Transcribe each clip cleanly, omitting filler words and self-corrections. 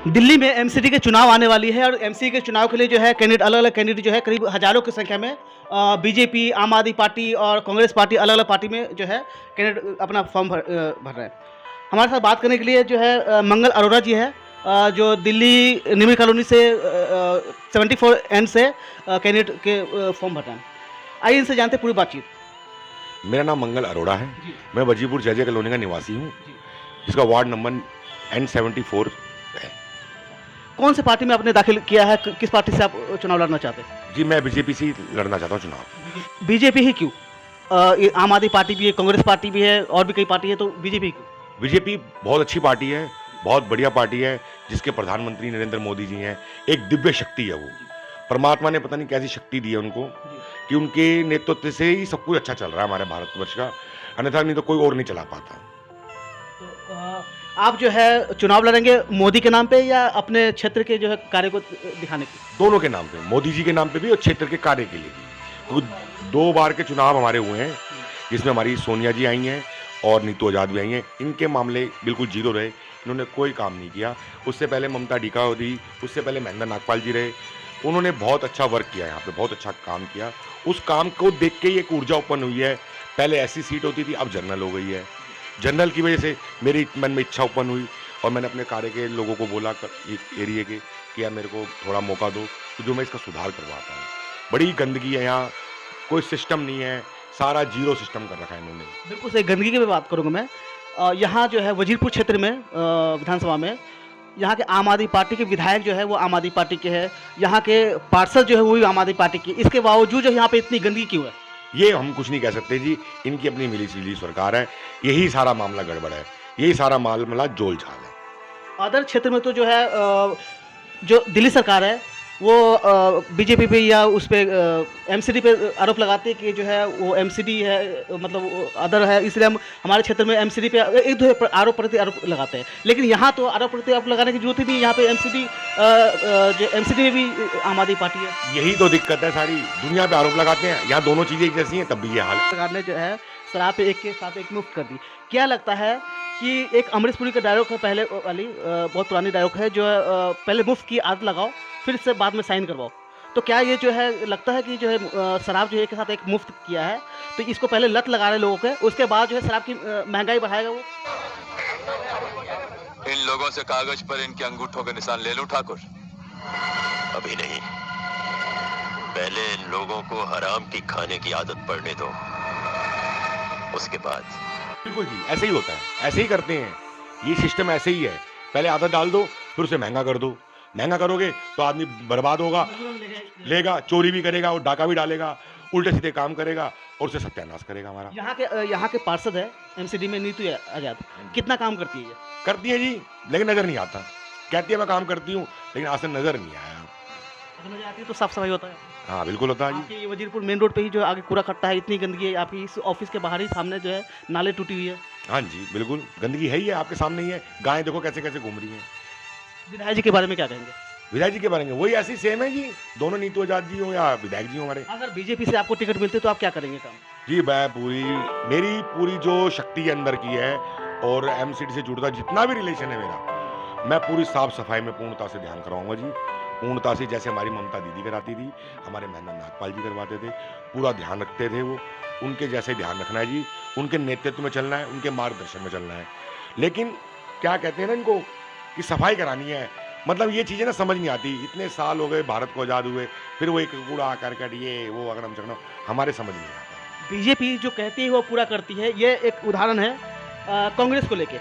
दिल्ली में एमसीडी के चुनाव आने वाली है और एमसीडी के चुनाव के लिए जो है कैंडिडेट अलग-अलग कैंडिडेट जो है करीब हज़ारों की संख्या में बीजेपी, आम आदमी पार्टी और कांग्रेस पार्टी अलग-अलग पार्टी में जो है कैंडिडेट अपना फॉर्म भर रहे हैं। हमारे साथ बात करने के लिए जो है मंगल अरोड़ा जी है, जो दिल्ली निमिर कॉलोनी से 74 एन से कैंडिडेट के फॉर्म भर रहे हैं। आइए इनसे जानते हैं पूरी बातचीत। मेरा नाम मंगल अरोड़ा है। जी। मैं वजीपुर जय कॉलोनी का निवासी हूँ, जी। जिसका वार्ड नंबर N74 है। कौन सी पार्टी में आपने दाखिल किया है? किस पार्टी से आप चुनाव लड़ना चाहते हैं? जी, मैं बीजेपी से ही लड़ना चाहता हूँ चुनाव। बीजेपी ही क्यों? ये आम आदमी पार्टी भी है, कांग्रेस पार्टी भी है और भी कई पार्टी है, तो बीजेपी क्यों? बीजेपी बहुत अच्छी पार्टी है, बहुत बढ़िया पार्टी है, जिसके प्रधानमंत्री नरेंद्र मोदी जी हैं। एक दिव्य शक्ति है वो। परमात्मा ने पता नहीं कैसी शक्ति दी है उनको कि उनके नेतृत्व से ही सब कुछ अच्छा चल रहा है हमारे भारतवर्ष का, अन्यथा नहीं तो कोई और नहीं चला पाता। तो आप जो है चुनाव लड़ेंगे मोदी के नाम पे या अपने क्षेत्र के जो है कार्य को दिखाने के? दोनों के नाम पे, मोदी जी के नाम पे भी और क्षेत्र के कार्य के लिए भी। क्योंकि 2 बार के चुनाव हमारे हुए हैं, जिसमें हमारी सोनिया जी आई हैं और नीतू आज़ाद भी आई हैं। इनके मामले बिल्कुल जीरो रहे, इन्होंने कोई काम नहीं किया। उससे पहले ममता टीका थी, उससे पहले महेंद्र नागपाल जी रहे। उन्होंने बहुत अच्छा वर्क किया, यहाँ पे बहुत अच्छा काम किया। उस काम को देख के ही एक ऊर्जा उत्पन्न हुई है। पहले ऐसी सीट होती थी, अब जनरल हो गई है। जनरल की वजह से मेरी मन में इच्छा उत्पन्न हुई और मैंने अपने कार्य के लोगों को बोला एरिया के कि यार मेरे को थोड़ा मौका दो, तो जो मैं इसका सुधार करवाता हूँ। बड़ी गंदगी है यहाँ, कोई सिस्टम नहीं है, सारा जीरो सिस्टम कर रखा है इन्होंने। बिल्कुल सही, गंदगी की भी बात करूँगा मैं। यहाँ जो है वजीरपुर क्षेत्र में विधानसभा में यहाँ के आम आदमी पार्टी के विधायक जो है वो आम आदमी पार्टी के हैं, यहाँ के पार्षद जो है वो भी आम आदमी पार्टी के। इसके बावजूद जो यहाँ पे इतनी गंदगी क्यों है? ये हम कुछ नहीं कह सकते जी, इनकी अपनी मिली-जुली सरकार है, यही सारा मामला गड़बड़ है, यही सारा मामला जोल-झाल है। अदर क्षेत्र में तो जो है जो दिल्ली सरकार है वो बीजेपी पे या उस पे एमसीडी पे आरोप लगाते हैं कि जो है वो एमसीडी है, मतलब अदर है, इसलिए हम हमारे क्षेत्र में एमसीडी पे एक दो आरोप प्रति आरोप लगाते हैं। लेकिन यहाँ तो आरोप प्रति आरोप लगाने की जरूरत ही नहीं, यहाँ पे एमसीडी जो एमसीडी में भी आम आदमी पार्टी है। यही तो दिक्कत है सारी, दुनिया पे आरोप लगाते हैं, यहाँ दोनों चीज़ें एक जैसी हैं, तब भी ये हाल है। सरकार ने जो है शराब पे एक के साथ एक मुफ्त कर दी। क्या लगता है कि एक अमरीश पुरी का डायलॉग है पहले वाली, बहुत पुरानी डायलॉग है, जो पहले मुफ्त की आदत लगाओ फिर से बाद में साइन करवाओ। तो क्या ये जो है लगता है कि जो है शराब जो है एक के साथ एक मुफ्त किया है, तो इसको पहले लत लगा रहे लोगों के, उसके बाद जो है शराब की महंगाई बढ़ाएगा वो? इन लोगों से कागज पर इनके अंगूठों के निशान ले लूं ठाकुर? अभी नहीं, पहले इन लोगों को हराम की खाने की आदत पड़ने दो, उसके बाद। बिल्कुल जी, ऐसे ही होता है, ऐसे ही करते हैं, ये सिस्टम ऐसे ही है। पहले आदत डाल दो, फिर उसे महंगा कर दो। महंगा करोगे तो आदमी बर्बाद होगा, लेगा, चोरी भी करेगा और डाका भी डालेगा, उल्टे सीधे काम करेगा और उसे सत्यानाश करेगा हमारा। यहाँ के पार्षद है एमसीडी में नीतू आजाद, कितना काम करती है ये? करती है जी, लेकिन नजर नहीं आता। कहती है मैं काम करती हूँ, लेकिन आज तक नजर नहीं आया। अगर नजर आती है तो साफ सफाई होता है? हाँ बिल्कुल होता है जी। आपके ये वजीरपुर मेन रोड पे ही जो आगे कूड़ा इकट्ठा है, इतनी गंदगी है, आपकी इस ऑफिस के बाहर ही सामने जो है नाले टूटी हुई है। हाँ जी बिल्कुल, गंदगी है ही है, आपके सामने ही है। गायें देखो कैसे कैसे घूम रही हैं। विधायक जी के बारे में क्या कहेंगे? विधायक जी के बारे में वही ऐसी सेम है जी, दोनों नीतू आजाद जी हो या विधायक जी हो हमारे। अगर बीजेपी से आपको टिकट मिलती तो आप क्या करेंगे काम? जी मेरी पूरी जो शक्ति अंदर की है और एमसीडी से जुड़ता जितना भी रिलेशन है मेरा, मैं पूरी साफ सफाई में पूर्णता से ध्यान कराऊंगा जी। पूर्णता से, जैसे हमारी ममता दीदी कराती थी, हमारे महेंद्र नागपाल जी करवाते थे, पूरा ध्यान रखते थे वो। उनके जैसे ध्यान रखना है जी, उनके नेतृत्व में चलना है, उनके मार्गदर्शन में चलना है। लेकिन क्या कहते हैं ना इनको कि सफाई करानी है, मतलब ये चीज़ें ना समझ नहीं आती। इतने साल हो गए भारत को आज़ाद हुए, फिर वो एक कूड़ा करकट ये वो अगड़म चगड़म हमारे समझ नहीं आता। बीजेपी जो कहती है वो पूरा करती है, ये एक उदाहरण है कांग्रेस को लेके।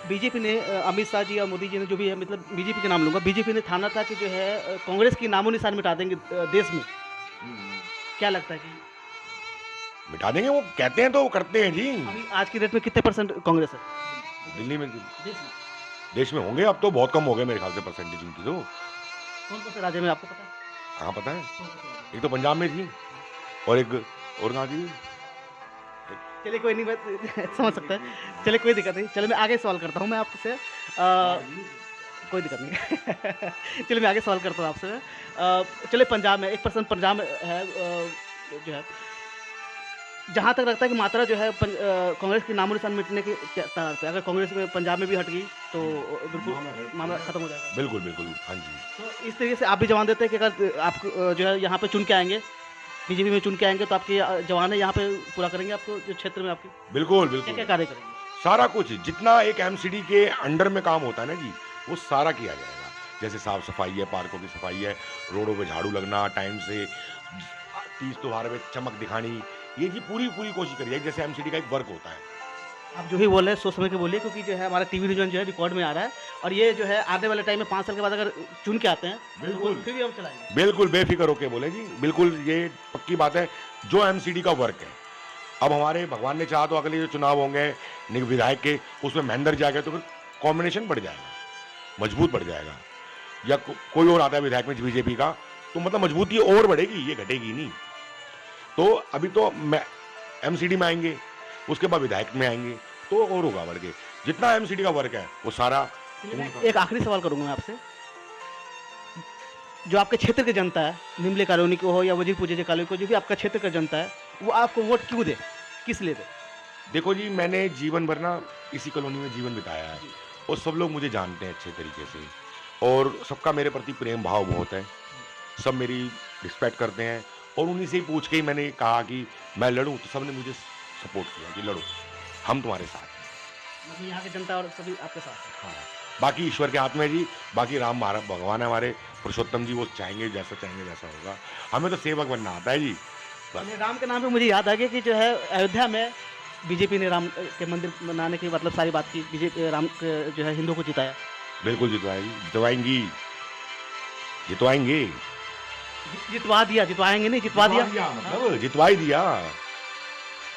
बीजेपी ने अमित शाह जी और मोदी जी ने जो भी है, मतलब बीजेपी के नाम लूंगा, बीजेपी ने ठाना था कि जो है कांग्रेस की नामो निशान मिटा देंगे देश में। क्या लगता है कि मिटा देंगे? वो कहते हैं तो वो करते हैं जी। अभी आज की डेट में कितने परसेंट कांग्रेस है दिल्ली में, देश में? देश में होंगे अब तो बहुत कम हो गए मेरे ख्याल से परसेंटेज उनकी तो। कौन कौन से राज्य में आपको पता है? हाँ पता है, कौन कौन से राज्य? एक तो पंजाब में थी और एक और कहाँ थी। चलिए कोई नहीं, मैं समझ सकता है। चलिए कोई दिक्कत नहीं, चलिए मैं आगे सवाल करता हूँ मैं आपसे। कोई दिक्कत नहीं। चलिए मैं आगे सवाल करता हूँ आपसे। चलिए पंजाब में 1% पंजाब में है, जो है जहाँ तक लगता है कि मात्रा जो है कांग्रेस की नामो निशान मिटने की तार पे, अगर कांग्रेस में पंजाब में भी हट गई तो बिल्कुल मामला खत्म हो जाएगा। बिल्कुल बिल्कुल, हाँ जी। तो इस तरीके से आप भी जवान देते हैं कि अगर आप जो है यहाँ पे चुन के आएँगे, बीजेपी में चुन के आएँगे तो आपके जवान है यहाँ पे पूरा करेंगे आपको जो क्षेत्र में आपके बिल्कुल क्या-क्या बिल्कुल, कार्य करेंगे? सारा कुछ जितना एक एमसीडी के अंडर में काम होता है ना जी, वो सारा किया जाएगा। जैसे साफ सफाई है, पार्कों की सफाई है, रोडों पे झाड़ू लगना टाइम से, तीज त्योहार में चमक दिखानी, ये जी पूरी पूरी कोशिश करी जाएगी। जैसे एमसीडी का एक वर्क होता है। आप जो भी बोल रहे हैं सोच समझ के बोलिए क्योंकि जो है हमारा टीवी रीजन जो है रिकॉर्ड में आ रहा है और ये जो है आने वाले टाइम में 5 साल के बाद अगर चुन के आते हैं तो बिल्कुल। फिर भी हम चलाएँगे। बिल्कुल बेफिक्र होके बोले जी, बिल्कुल ये पक्की बात है। जो एमसीडी का वर्क है, अब हमारे भगवान ने चाहा तो अगले जो चुनाव होंगे विधायक के, उसमें महेंद्र जी आ गए तो फिर कॉम्बिनेशन बढ़ जाएगा, मजबूत बढ़ जाएगा। या कोई और आता है विधायक में बीजेपी का, तो मतलब मजबूती और बढ़ेगी, ये घटेगी नहीं। तो अभी तो एमसीडी में आएंगे, उसके बाद विधायक में आएंगे, तो और होगा बढ़ के। जितना एमसीडी का वर्क है वो सारा एक आखिरी सवाल करूँगा मैं आपसे। जो आपके क्षेत्र की जनता है, निमले कॉलोनी को हो या वजीरपुर जे कॉलोनी को, जो भी आपका क्षेत्र का जनता है, वो आपको वोट क्यों दे? किस लिए दे? देखो जी, मैंने जीवन भर ना इसी कॉलोनी में जीवन बिताया है और सब लोग मुझे जानते हैं अच्छे तरीके से और सबका मेरे प्रति प्रेम भाव बहुत है। सब मेरी रिस्पेक्ट करते हैं और उन्हीं से ही पूछ के ही मैंने कहा कि मैं लड़ूं, तो सबने मुझे सपोर्ट किया कि लड़ो, हम तुम्हारे साथ हैं। मतलब यहाँ की जनता और सभी आपके साथ हैं। हाँ, बाकी ईश्वर के हाथ में है जी। बाकी राम हमारा भगवान है, हमारे पुरुषोत्तम जी, वो चाहेंगे वैसा होगा। हमें तो सेवक बनना आता है जी, बस। ये राम के नाम पे मुझे याद आ गया कि जो है अयोध्या में बीजेपी ने राम के मंदिर बनाने की मतलब सारी बात की, बीजेपी राम के जो है हिंदुओं को जिताया। बिल्कुल जितवाएगी, जितवाएंगी, जितवाएंगे, जितवा दिया, जितवाएंगे नहीं, जितवा दिया। मतलब जितवा ही दिया।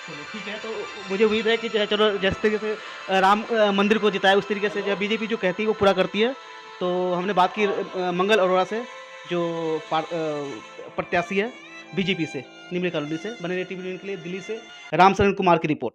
चलो ठीक है, तो मुझे उम्मीद है कि जो है चलो जिस तरीके से राम मंदिर को जिताया उस तरीके से जो बीजेपी जो कहती है वो पूरा करती है। तो हमने बात की मंगल अरोड़ा से जो प्रत्याशी है बीजेपी से, निमले कॉलोनी से। बने रहिए टीवी न्यूज़ के लिए। दिल्ली से रामशरण कुमार की रिपोर्ट।